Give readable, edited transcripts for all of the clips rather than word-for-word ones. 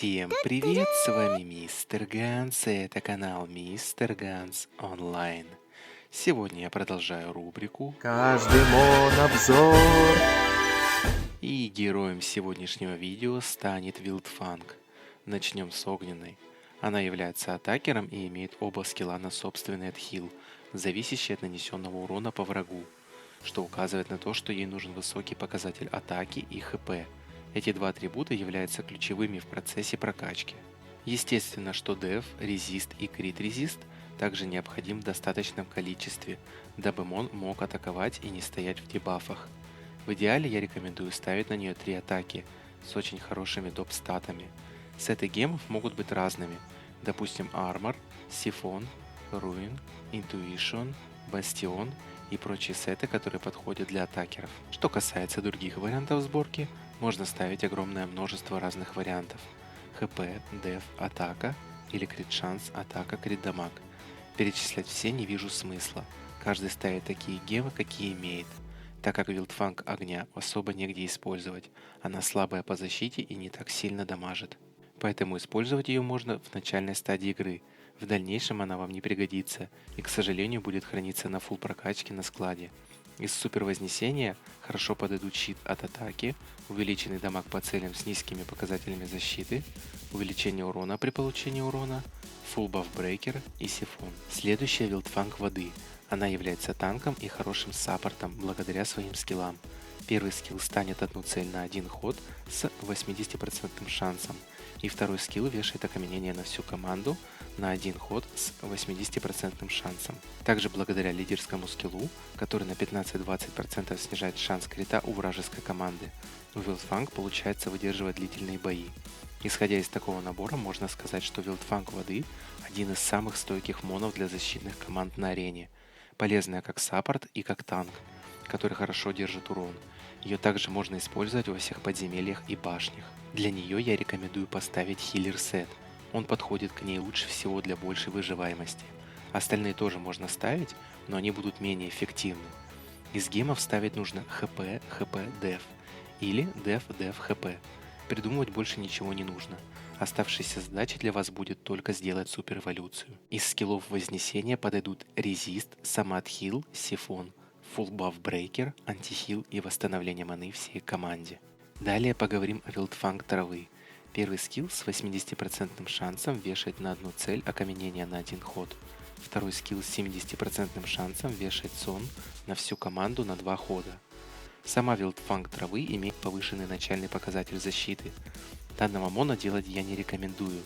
Всем привет, с вами Мистер Ганс, и это канал Мистер Ганс Онлайн. Сегодня я продолжаю рубрику Каждый обзор. и героем сегодняшнего видео станет Вилдфанг. Начнем с огненной. Она является атакером и имеет оба скилла на собственный отхил, зависящий от нанесенного урона по врагу, что указывает на то, что ей нужен высокий показатель атаки и ХП. Эти два атрибута являются ключевыми в процессе прокачки. Естественно, что Деф, Резист и Крит Резист также необходим в достаточном количестве, дабы он мог атаковать и не стоять в дебафах. В идеале я рекомендую ставить на нее 3 атаки с очень хорошими доп-статами. Сеты гемов могут быть разными, допустим Armor, Сифон, Ruin, Intuition, Бастион и прочие сеты, которые подходят для атакеров. Что касается других вариантов сборки, можно ставить огромное множество разных вариантов. ХП, Деф, Атака или Крит Шанс, Атака, Крит Дамаг. Перечислять все не вижу смысла. Каждый ставит такие гемы, какие имеет. Так как Вилдфанг огня особо негде использовать, она слабая по защите и не так сильно дамажит. Поэтому использовать ее можно в начальной стадии игры. В дальнейшем она вам не пригодится и, к сожалению, будет храниться на фулл прокачке на складе. Из супер вознесения хорошо подойдут щит от атаки, увеличенный дамаг по целям с низкими показателями защиты, увеличение урона при получении урона, фулл баф брейкер и сифон. Следующая Вилдфанг воды. Она является танком и хорошим саппортом благодаря своим скиллам. Первый скилл станет одну цель на один ход с 80% шансом, и второй скилл вешает окаменение на всю команду на один ход с 80% шансом. Также благодаря лидерскому скиллу, который на 15-20% снижает шанс крита у вражеской команды, у Вилдфанг получается выдерживать длительные бои. Исходя из такого набора, можно сказать, что Вилдфанг воды один из самых стойких монов для защитных команд на арене, полезная как саппорт и как танк, который хорошо держит урон. Ее также можно использовать во всех подземельях и башнях. Для нее я рекомендую поставить хиллер сет. Он подходит к ней лучше всего для большей выживаемости. Остальные тоже можно ставить, но они будут менее эффективны. Из гемов ставить нужно ХП, ХП, Деф или Деф, Деф, ХП. Придумывать больше ничего не нужно. Оставшейся задачей для вас будет только сделать супер эволюцию. Из скиллов вознесения подойдут резист, самоотхил, сифон, фулл баф брейкер, антихил и восстановление маны всей команде. Далее поговорим о Вилдфанг травы. Первый скилл с 80% шансом вешает на одну цель окаменение на один ход. Второй скилл с 70% шансом вешает сон на всю команду на 2 хода. Сама Вилдфанг травы имеет повышенный начальный показатель защиты. Данного мона делать я не рекомендую.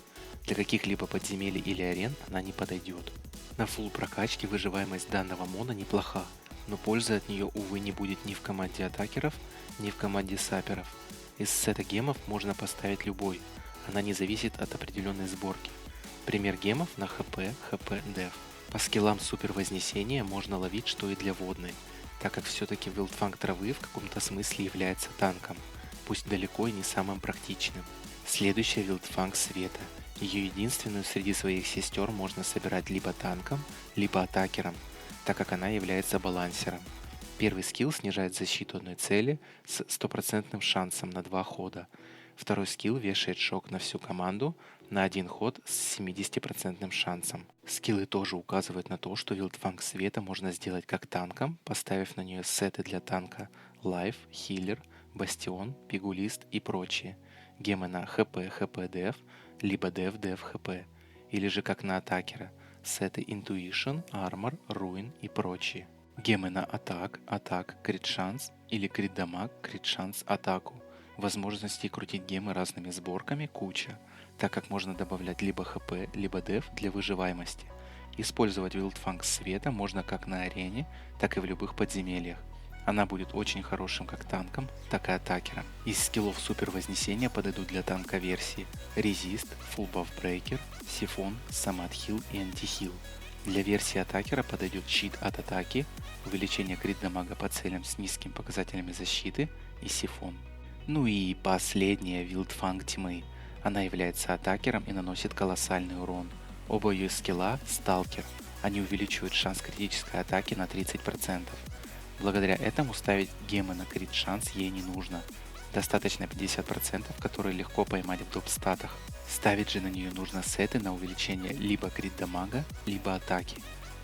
Для каких-либо подземелий или арен она не подойдет. На фулл прокачке выживаемость данного мона неплоха, но пользы от нее, увы, не будет ни в команде атакеров, ни в команде саперов. Из сета гемов можно поставить любой, она не зависит от определенной сборки. Пример гемов на ХП, ХП, Деф. По скиллам супер вознесения можно ловить что и для водной, так как все-таки Вилдфанг травы в каком-то смысле является танком, пусть далеко и не самым практичным. Следующая Вилдфанг света. Ее единственную среди своих сестер можно собирать либо танком, либо атакером, так как она является балансером. Первый скилл снижает защиту одной цели с 100% шансом на 2 хода. Второй скилл вешает шок на всю команду на один ход с 70% шансом. Скиллы тоже указывают на то, что Вилдфанг света можно сделать как танком, поставив на нее сеты для танка Life, Healer, Бастион, Пигулист и прочие. Гемы на ХП, ХП, Деф, либо Деф, Деф, ХП. Или же как на атакера, сеты Intuition, Armor, Ruin и прочие. Гемы на атак, атак, крит шанс или крит дамаг, крит шанс, атаку. Возможностей крутить гемы разными сборками куча, так как можно добавлять либо ХП, либо деф для выживаемости. Использовать Вилдфанг света можно как на арене, так и в любых подземельях. Она будет очень хорошим как танком, так и атакером. Из скиллов супер вознесения подойдут для танка версии резист, фулл баф брейкер, сифон, самоотхил и антихил. Для версии атакера подойдет щит от атаки, увеличение крит дамага по целям с низкими показателями защиты и сифон. Ну и последняя Вилдфанг тьмы. Она является атакером и наносит колоссальный урон. Оба ее скилла сталкер. Они увеличивают шанс критической атаки на 30%. Благодаря этому ставить гемы на крит шанс ей не нужно. Достаточно 50%, которые легко поймать в доп-статах. Ставить же на нее нужно сеты на увеличение либо крит дамага, либо атаки.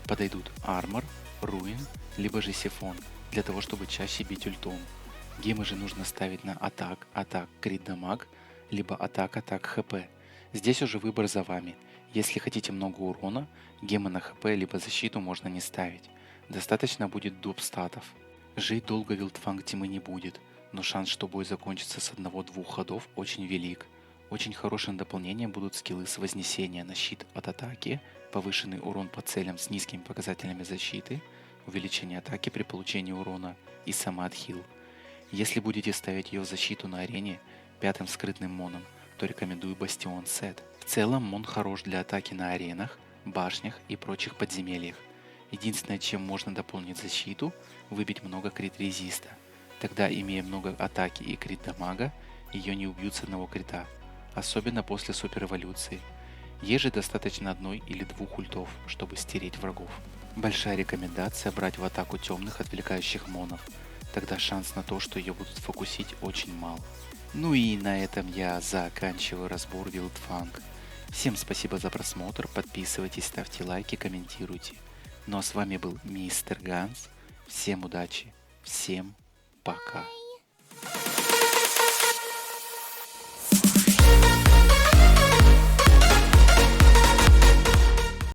Подойдут армор, руин, либо же сифон, для того чтобы чаще бить ультом. Гемы же нужно ставить на атак, крит дамаг, либо атак, хп. Здесь уже выбор за вами. Если хотите много урона, гемы на хп либо защиту можно не ставить. Достаточно будет доп статов. Жить долго Вилдфанг Тимы не будет, но шанс, что бой закончится с 1-2 ходов, очень велик. Очень хорошим дополнением будут скиллы с вознесения на щит от атаки, повышенный урон по целям с низкими показателями защиты, увеличение атаки при получении урона и сама отхил. Если будете ставить ее в защиту на арене 5-м скрытным моном, то рекомендую Бастион сет. В целом мон хорош для атаки на аренах, башнях и прочих подземельях. Единственное, чем можно дополнить защиту, выбить много крит резиста. Тогда, имея много атаки и крит дамага, ее не убьют с одного крита, особенно после супер эволюции. Ей же достаточно 1 или 2 ультов, чтобы стереть врагов. Большая рекомендация брать в атаку темных отвлекающих монов, тогда шанс на то, что ее будут фокусить, очень мал. Ну и на этом я заканчиваю разбор Вилдфанг. Всем спасибо за просмотр, подписывайтесь, ставьте лайки, комментируйте. Ну а с вами был Мистер Ганс. Всем удачи, всем пока.